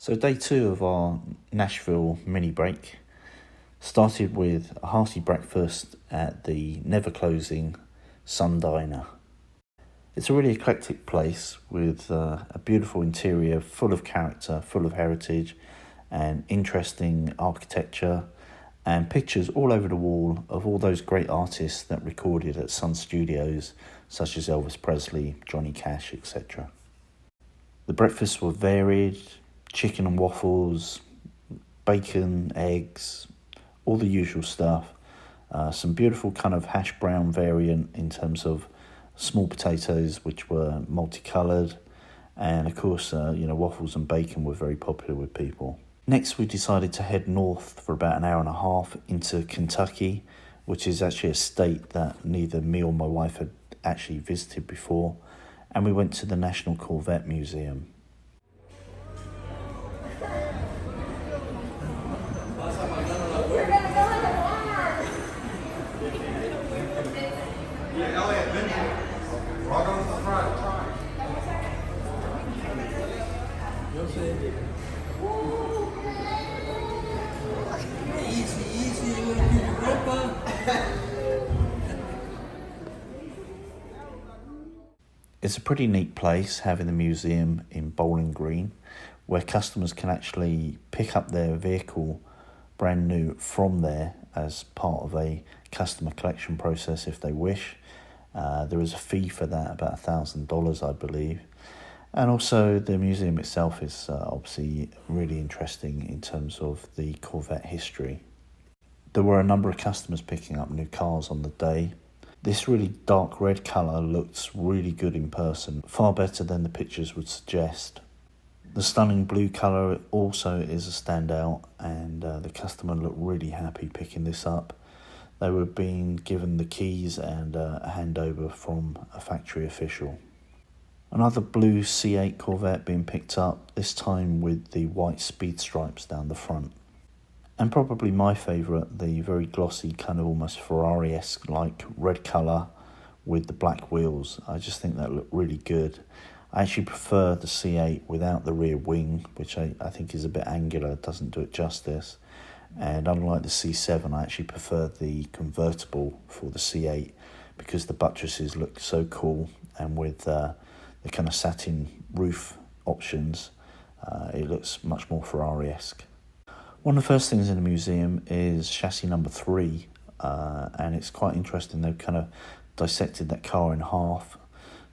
So day 2 of our Nashville mini break started with a hearty breakfast at the never closing Sun Diner. It's a really eclectic place with a beautiful interior full of character, full of heritage and interesting architecture and pictures all over the wall of all those great artists that recorded at Sun Studios, such as Elvis Presley, Johnny Cash, etc. The breakfasts were varied: chicken and waffles, bacon, eggs, all the usual stuff. Some beautiful kind of hash brown variant in terms of small potatoes, which were multicoloured. And of course, waffles and bacon were very popular with people. Next, we decided to head north for about an hour and a half into Kentucky, which is actually a state that neither me or my wife had actually visited before. And we went to the National Corvette Museum. It's a pretty neat place, having the museum in Bowling Green, where customers can actually pick up their vehicle brand new from there as part of a customer collection process if they wish. There is a fee for that, about $1,000 I believe. And also the museum itself is obviously really interesting in terms of the Corvette history. There were a number of customers picking up new cars on the day. This really dark red colour looks really good in person, far better than the pictures would suggest. The stunning blue colour also is a standout, and the customer looked really happy picking this up. They were being given the keys and a handover from a factory official. Another blue C8 Corvette being picked up, this time with the white speed stripes down the front. And probably my favourite, the very glossy, kind of almost Ferrari-esque like red colour with the black wheels. I just think that looked really good. I actually prefer the C8 without the rear wing, which I think is a bit angular, doesn't do it justice. And unlike the C7, I actually prefer the convertible for the C8 because the buttresses look so cool, and with the kind of satin roof options, it looks much more Ferrari-esque. One of the first things in the museum is chassis number 3, and it's quite interesting. They've kind of dissected that car in half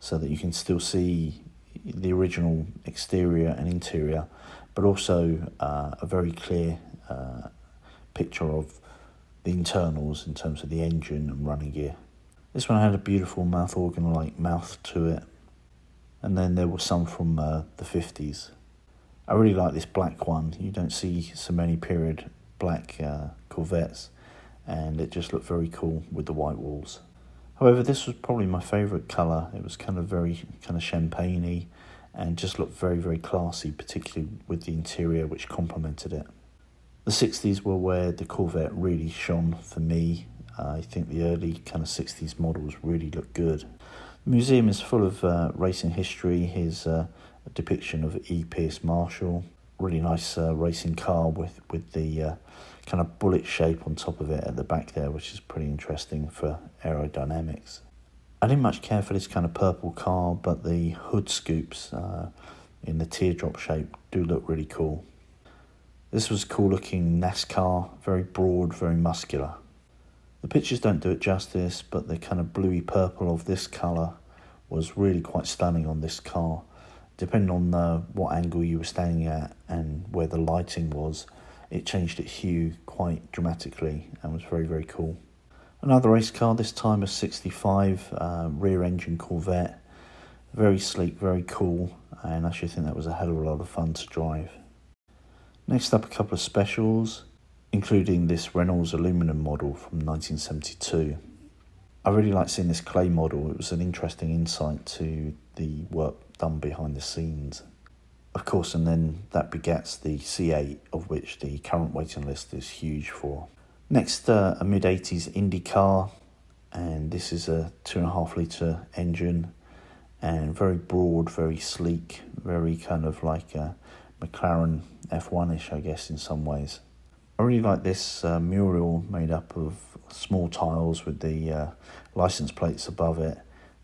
so that you can still see the original exterior and interior, but also a very clear picture of the internals in terms of the engine and running gear. This one had a beautiful mouth organ-like mouth to it, and then there were some from the 50s. I really like this black one. You don't see so many period black Corvettes, and it just looked very cool with the white walls. However, this was probably my favourite colour. It was kind of very kind of champagne-y and just looked very, very classy, particularly with the interior which complemented it. The 60s were where the Corvette really shone for me. I think the early kind of 60s models really looked good. The museum is full of racing history. Here's a depiction of E. Pierce Marshall. Really nice racing car with the kind of bullet shape on top of it at the back there, which is pretty interesting for aerodynamics. I didn't much care for this kind of purple car, but the hood scoops in the teardrop shape do look really cool. This was a cool looking NASCAR, very broad, very muscular. The pictures don't do it justice, but the kind of bluey purple of this colour was really quite stunning on this car. Depending on what angle you were standing at and where the lighting was, it changed its hue quite dramatically and was very, very cool. Another race car, this time a 65 rear-engine Corvette. Very sleek, very cool, and I actually think that was a hell of a lot of fun to drive. Next up, a couple of specials, including this Reynolds aluminum model from 1972. I really like seeing this clay model. It was an interesting insight to the work done behind the scenes. Of course, and then that begets the C8, of which the current waiting list is huge for. Next, a mid-80s Indy car, and this is a 2.5 litre engine, and very broad, very sleek, very kind of like McLaren F1-ish, I guess, in some ways. I really like this mural made up of small tiles with the license plates above it.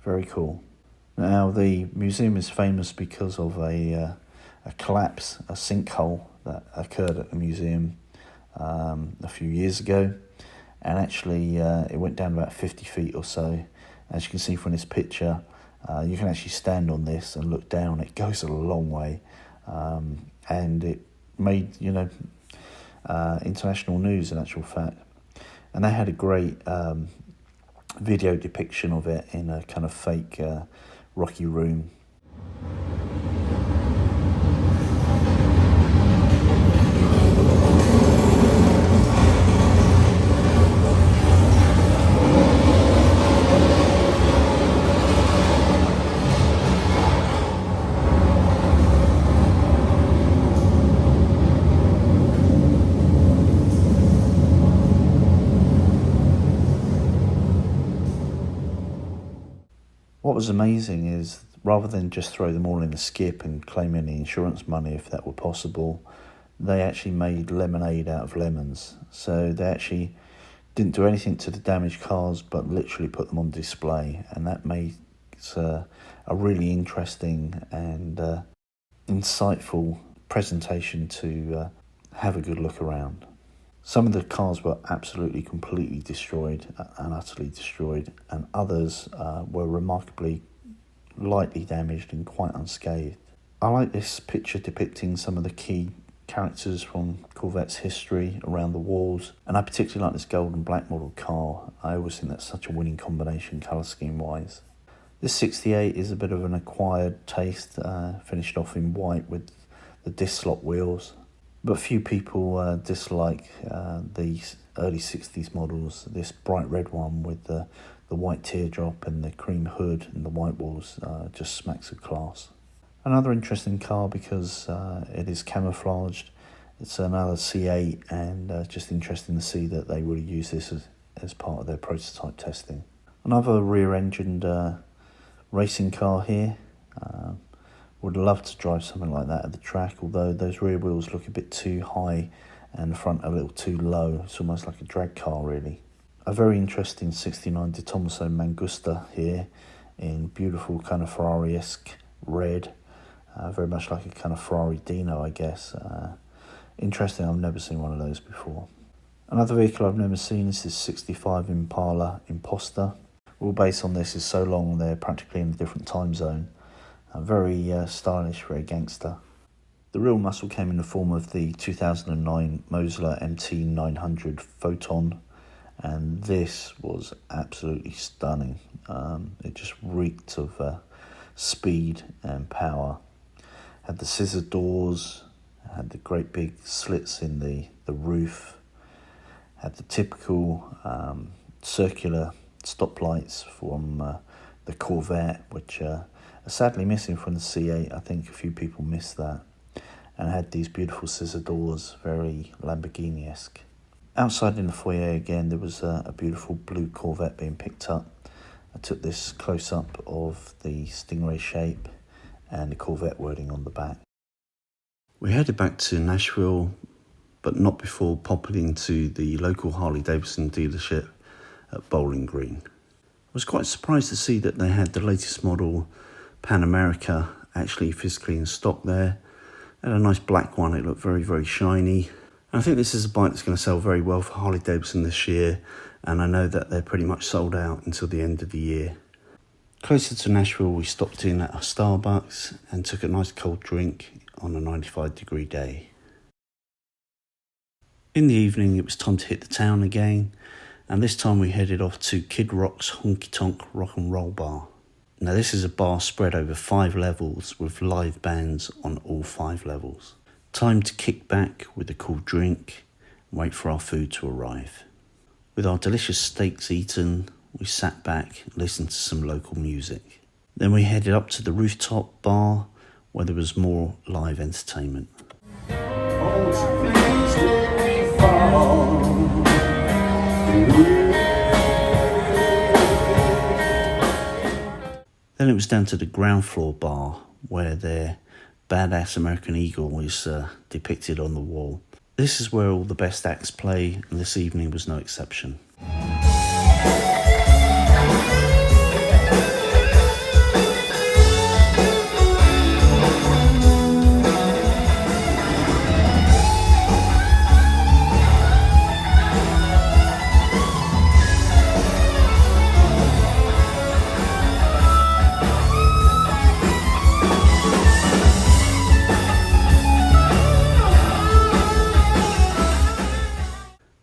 Very cool. Now, the museum is famous because of a collapse, a sinkhole that occurred at the museum a few years ago. And actually, it went down about 50 feet or so. As you can see from this picture, you can actually stand on this and look down. It goes a long way. And it made, international news, in actual fact. And they had a great video depiction of it in a kind of fake rocky room. What was amazing is, rather than just throw them all in the skip and claim any insurance money if that were possible, they actually made lemonade out of lemons. So they actually didn't do anything to the damaged cars, but literally put them on display. And that makes a really interesting and insightful presentation to have a good look around. Some of the cars were absolutely completely destroyed and utterly destroyed, and others were remarkably lightly damaged and quite unscathed. I like this picture depicting some of the key characters from Corvette's history around the walls, and I particularly like this gold and black model car. I always think that's such a winning combination colour scheme wise. This 68 is a bit of an acquired taste, finished off in white with the disc slot wheels. But few people dislike the early 60s models. This bright red one with the white teardrop and the cream hood and the white walls just smacks of class. Another interesting car because it is camouflaged. It's another C8, and just interesting to see that they really use this as part of their prototype testing. Another rear-engined racing car here. Would love to drive something like that at the track, although those rear wheels look a bit too high and the front a little too low. It's almost like a drag car, really. A very interesting 69 De Tomaso Mangusta here in beautiful kind of Ferrari-esque red. Very much like a kind of Ferrari Dino, I guess. Interesting, I've never seen one of those before. Another vehicle I've never seen is this 65 Impala Imposter. Wheelbase on this is so long they're practically in a different time zone. Very stylish, very gangster. The real muscle came in the form of the 2009 Mosler MT900 Photon, and this was absolutely stunning. It just reeked of speed and power. Had the scissor doors, had the great big slits in the roof, had the typical circular stoplights from the Corvette, which are sadly missing from the C8. I think a few people missed that. And had these beautiful scissor doors, very Lamborghini-esque. Outside in the foyer again, there was a beautiful blue Corvette being picked up. I took this close-up of the Stingray shape and the Corvette wording on the back. We headed back to Nashville, but not before popping into the local Harley-Davidson dealership at Bowling Green. I was quite surprised to see that they had the latest model Pan America actually physically in stock there. They had a nice black one. It looked very, very shiny. And I think this is a bike that's going to sell very well for Harley Davidson this year, and I know that they're pretty much sold out until the end of the year. Closer to Nashville, we stopped in at a Starbucks and took a nice cold drink on a 95-degree day. In the evening, it was time to hit the town again, and this time we headed off to Kid Rock's Honky Tonk Rock and Roll Bar. Now, this is a bar spread over 5 levels with live bands on all 5 levels. Time to kick back with a cool drink and wait for our food to arrive. With our delicious steaks eaten, we sat back and listened to some local music. Then we headed up to the rooftop bar where there was more live entertainment. Then it was down to the ground floor bar where their badass American eagle is depicted on the wall. This is where all the best acts play, and this evening was no exception.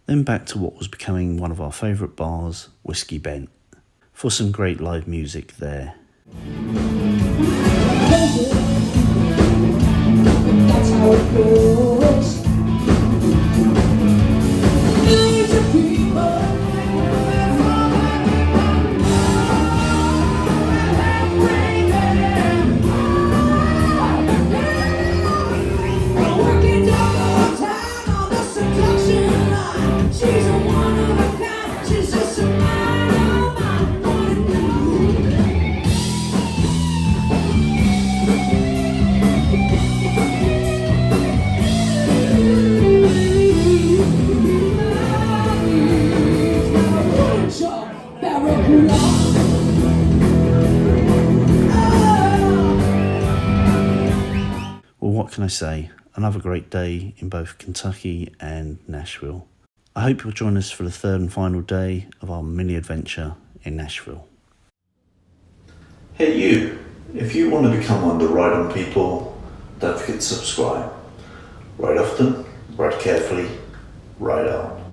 Then back to what was becoming one of our favourite bars, Whiskey Bent, for some great live music there. That's how it goes. Well, what can I say? Another great day in both Kentucky and Nashville. I hope you'll join us for the third and final day of our mini adventure in Nashville. Hey you, if you want to become one of the Ride On people, don't forget to subscribe. Ride often, ride carefully, ride on.